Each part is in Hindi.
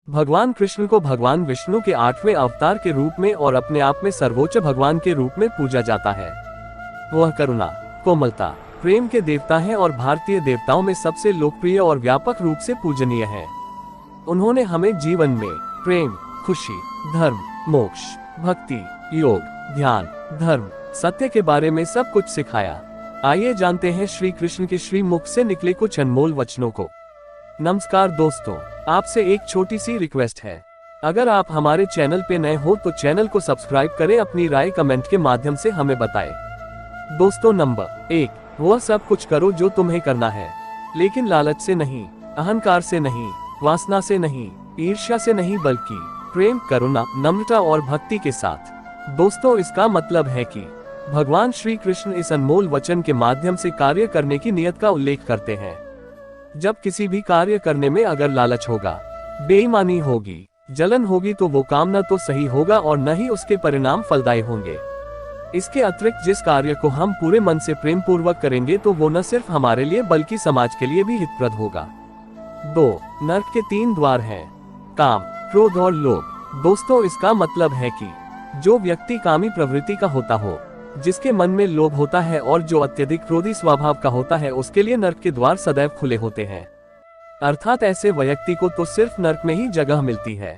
भगवान कृष्ण को भगवान विष्णु के 8वें अवतार के रूप में और अपने आप में सर्वोच्च भगवान के रूप में पूजा जाता है। वह करुणा, कोमलता, प्रेम के देवता हैं और भारतीय देवताओं में सबसे लोकप्रिय और व्यापक रूप से पूजनीय हैं। उन्होंने हमें जीवन में प्रेम, खुशी, धर्म, मोक्ष, भक्ति, योग, ध्यान, धर्म, सत्य के बारे में सब कुछ सिखाया। आइए जानते हैं श्री कृष्ण के श्री मुख से निकले कुछ अनमोल वचनों को। नमस्कार दोस्तों, आपसे एक छोटी सी रिक्वेस्ट है। अगर आप हमारे चैनल पे नए हो तो चैनल को सब्सक्राइब करें, अपनी राय कमेंट के माध्यम से हमें बताएं। दोस्तों, नंबर 1, वह सब कुछ करो जो तुम्हें करना है, लेकिन लालच से नहीं, अहंकार से नहीं, वासना से नहीं, ईर्ष्या से नहीं, बल्कि प्रेम, करुणा, नम्रता और भक्ति के साथ। दोस्तों, इसका मतलब है कि भगवान श्री कृष्ण इस अनमोल वचन के माध्यम से कार्य करने की नियत का उल्लेख करते हैं। जब किसी भी कार्य करने में अगर लालच होगा, बेईमानी होगी, जलन होगी तो वो काम न तो सही होगा और न ही उसके परिणाम फलदायी होंगे। इसके अतिरिक्त जिस कार्य को हम पूरे मन से प्रेम पूर्वक करेंगे तो वो न सिर्फ हमारे लिए बल्कि समाज के लिए भी हितप्रद होगा। 2, नरक के 3 द्वार हैं, काम, क्रोध और लोभ। दोस्तों, इसका मतलब है कि जो व्यक्ति कामी प्रवृत्ति का होता हो, जिसके मन में लोभ होता है और जो अत्यधिक क्रोधी स्वभाव का होता है, उसके लिए नरक के द्वार सदैव खुले होते हैं। अर्थात ऐसे व्यक्ति को तो सिर्फ नरक में ही जगह मिलती है।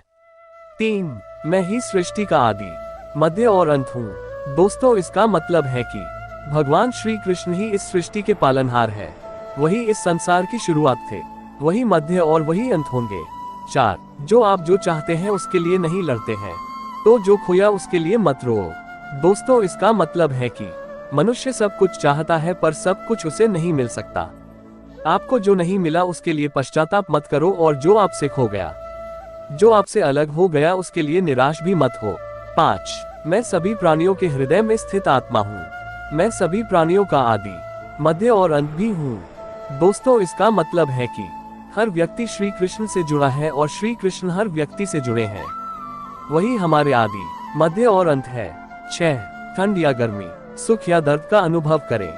3, मैं ही सृष्टि का आदि, मध्य और अंत हूँ। दोस्तों, इसका मतलब है कि भगवान श्री कृष्ण ही इस सृष्टि के पालनहार है। वही इस संसार की शुरुआत थे, वही मध्य और वही अंत होंगे। 4, जो आप जो चाहते हैं उसके लिए नहीं लड़ते हैं, तो जो खोया उसके लिए मत रो। दोस्तों, इसका मतलब है कि मनुष्य सब कुछ चाहता है पर सब कुछ उसे नहीं मिल सकता। आपको जो नहीं मिला उसके लिए पश्चाताप मत करो, और जो आपसे खो गया, जो आपसे अलग हो गया, उसके लिए निराश भी मत हो। 5, मैं सभी प्राणियों के हृदय में स्थित आत्मा हूँ। मैं सभी प्राणियों का आदि, मध्य और अंत भी हूँ। दोस्तों, इसका मतलब है कि हर व्यक्ति श्री कृष्ण से जुड़ा है और श्री कृष्ण हर व्यक्ति से जुड़े हैं। वही हमारे आदि, मध्य और अंत है। 6, ठंड या गर्मी, सुख या दर्द का अनुभव करें।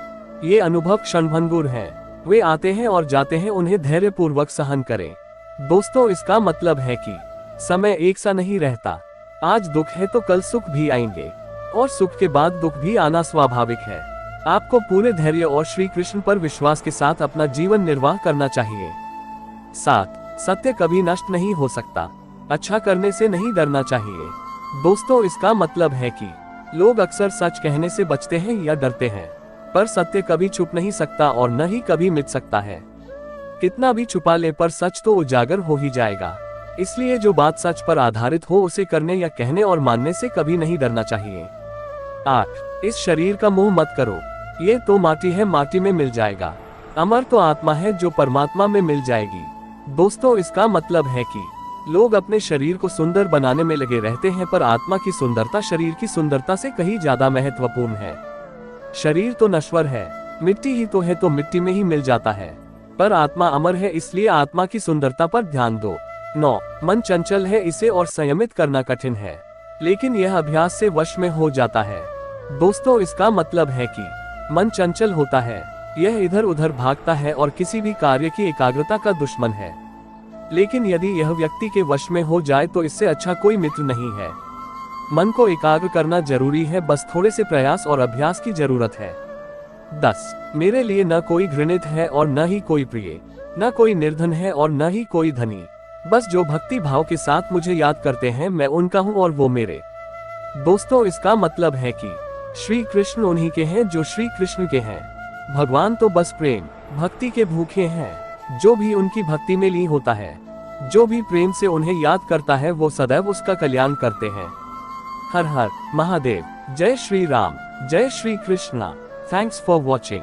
ये अनुभव क्षणभंगुर हैं, वे आते हैं और जाते हैं, उन्हें धैर्य पूर्वक सहन करें। दोस्तों, इसका मतलब है कि समय एक सा नहीं रहता। आज दुख है तो कल सुख भी आएंगे, और सुख के बाद दुख भी आना स्वाभाविक है। आपको पूरे धैर्य और श्री कृष्ण पर विश्वास के साथ अपना जीवन निर्वाह करना चाहिए। 7, सत्य कभी नष्ट नहीं हो सकता। अच्छा करने से नहीं डरना चाहिए। दोस्तों, इसका मतलब है कि लोग अक्सर सच कहने से बचते हैं या डरते हैं, पर सत्य कभी छुप नहीं सकता और न ही कभी मिट सकता है। कितना भी छुपा ले पर सच तो उजागर हो ही जाएगा। इसलिए जो बात सच पर आधारित हो उसे करने या कहने और मानने से कभी नहीं डरना चाहिए। 8, इस शरीर का मोह मत करो। ये तो माटी है, माटी में मिल जाएगा। अमर तो आत्मा है जो परमात्मा में मिल जाएगी। दोस्तों, इसका मतलब है कि लोग अपने शरीर को सुंदर बनाने में लगे रहते हैं, पर आत्मा की सुंदरता शरीर की सुंदरता से कहीं ज्यादा महत्वपूर्ण है। शरीर तो नश्वर है, मिट्टी ही तो है, तो मिट्टी में ही मिल जाता है, पर आत्मा अमर है, इसलिए आत्मा की सुंदरता पर ध्यान दो। 9, मन चंचल है, इसे और संयमित करना कठिन है, लेकिन यह अभ्यास से वश में हो जाता है। दोस्तों, इसका मतलब है कि मन चंचल होता है, यह इधर उधर भागता है और किसी भी कार्य की एकाग्रता का दुश्मन है। लेकिन यदि यह व्यक्ति के वश में हो जाए तो इससे अच्छा कोई मित्र नहीं है। मन को एकाग्र करना जरूरी है, बस थोड़े से प्रयास और अभ्यास की जरूरत है। 10, मेरे लिए न कोई घृणित है और न ही कोई प्रिय, न कोई निर्धन है और न ही कोई धनी। बस जो भक्ति भाव के साथ मुझे याद करते हैं, मैं उनका हूँ और वो मेरे। दोस्तों, इसका मतलब है कि श्री कृष्ण उन्हीं के हैं जो श्री कृष्ण के हैं। भगवान तो बस प्रेम, भक्ति के भूखे हैं। जो भी उनकी भक्ति में लीन होता है, जो भी प्रेम से उन्हें याद करता है, वो सदैव उसका कल्याण करते हैं। हर हर महादेव। जय श्री राम, जय Shri Krishna. Thanks for watching.